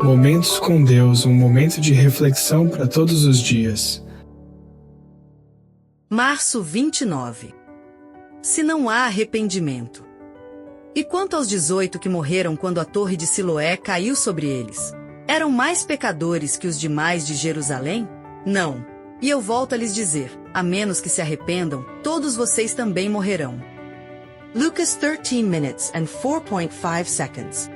Momentos com Deus, um momento de reflexão para todos os dias. Março 29. Se não há arrependimento. E quanto aos 18 que morreram quando a torre de Siloé caiu sobre eles? Eram mais pecadores que os demais de Jerusalém? Não. E eu volto a lhes dizer, a menos que se arrependam, todos vocês também morrerão. Lucas 13 minutes and 4.5 seconds.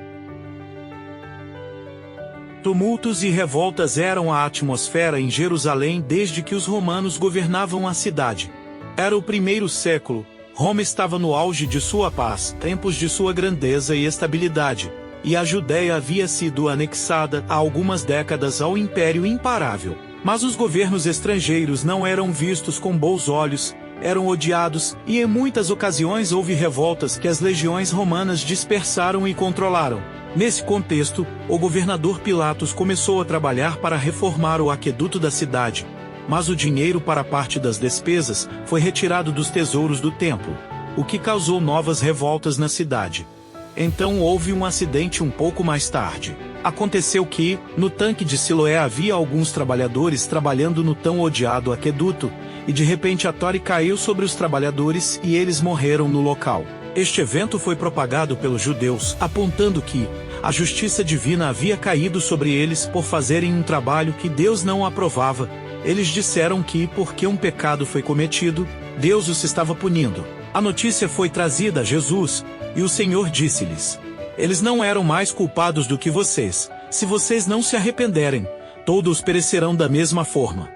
Tumultos e revoltas eram a atmosfera em Jerusalém desde que os romanos governavam a cidade. Era o primeiro século, Roma estava no auge de sua paz, tempos de sua grandeza e estabilidade, e a Judéia havia sido anexada há algumas décadas ao Império Imparável. Mas os governos estrangeiros não eram vistos com bons olhos, eram odiados, e em muitas ocasiões houve revoltas que as legiões romanas dispersaram e controlaram. Nesse contexto, o governador Pilatos começou a trabalhar para reformar o aqueduto da cidade, mas o dinheiro para parte das despesas foi retirado dos tesouros do templo, o que causou novas revoltas na cidade. Então houve um acidente um pouco mais tarde. Aconteceu que, no tanque de Siloé havia alguns trabalhadores trabalhando no tão odiado aqueduto, e de repente a torre caiu sobre os trabalhadores e eles morreram no local. Este evento foi propagado pelos judeus, apontando que a justiça divina havia caído sobre eles por fazerem um trabalho que Deus não aprovava. Eles disseram que, porque um pecado foi cometido, Deus os estava punindo. A notícia foi trazida a Jesus, e o Senhor disse-lhes: eles não eram mais culpados do que vocês. Se vocês não se arrependerem, todos perecerão da mesma forma.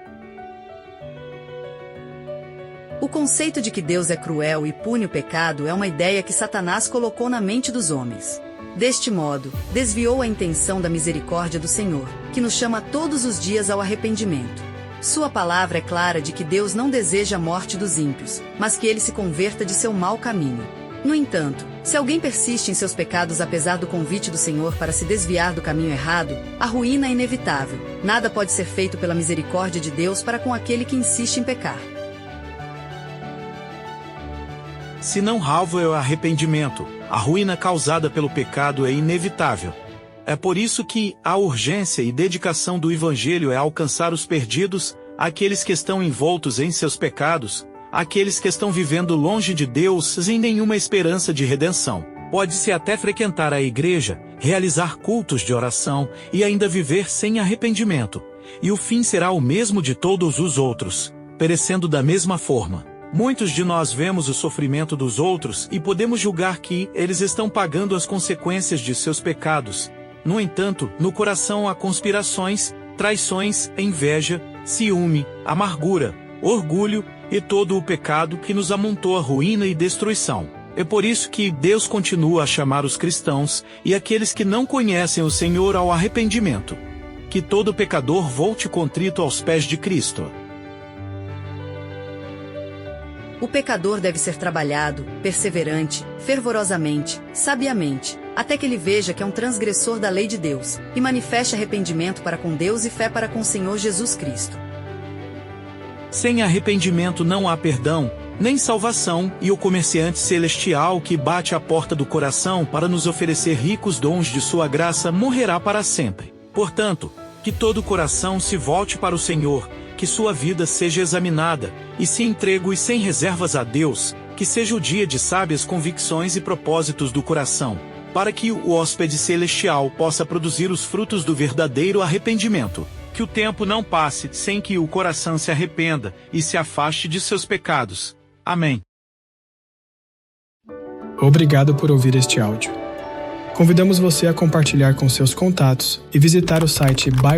O conceito de que Deus é cruel e pune o pecado é uma ideia que Satanás colocou na mente dos homens. Deste modo, desviou a intenção da misericórdia do Senhor, que nos chama todos os dias ao arrependimento. Sua palavra é clara de que Deus não deseja a morte dos ímpios, mas que ele se converta de seu mau caminho. No entanto, se alguém persiste em seus pecados apesar do convite do Senhor para se desviar do caminho errado, a ruína é inevitável. Nada pode ser feito pela misericórdia de Deus para com aquele que insiste em pecar. Se não ralvo é o arrependimento, a ruína causada pelo pecado é inevitável. É por isso que a urgência e dedicação do Evangelho é alcançar os perdidos, aqueles que estão envoltos em seus pecados, aqueles que estão vivendo longe de Deus sem nenhuma esperança de redenção. Pode-se até frequentar a igreja, realizar cultos de oração e ainda viver sem arrependimento. E o fim será o mesmo de todos os outros, perecendo da mesma forma. Muitos de nós vemos o sofrimento dos outros e podemos julgar que eles estão pagando as consequências de seus pecados. No entanto, no coração há conspirações, traições, inveja, ciúme, amargura, orgulho e todo o pecado que nos amontoa ruína e destruição. É por isso que Deus continua a chamar os cristãos e aqueles que não conhecem o Senhor ao arrependimento. Que todo pecador volte contrito aos pés de Cristo. O pecador deve ser trabalhado, perseverante, fervorosamente, sabiamente, até que ele veja que é um transgressor da lei de Deus, e manifeste arrependimento para com Deus e fé para com o Senhor Jesus Cristo. Sem arrependimento não há perdão, nem salvação, e o comerciante celestial que bate à porta do coração para nos oferecer ricos dons de sua graça morrerá para sempre. Portanto, que todo o coração se volte para o Senhor, que sua vida seja examinada, e se entregue sem reservas a Deus, que seja o dia de sábias convicções e propósitos do coração, para que o hóspede celestial possa produzir os frutos do verdadeiro arrependimento. Que o tempo não passe sem que o coração se arrependa e se afaste de seus pecados. Amém. Obrigado por ouvir este áudio. Convidamos você a compartilhar com seus contatos e visitar o site Bible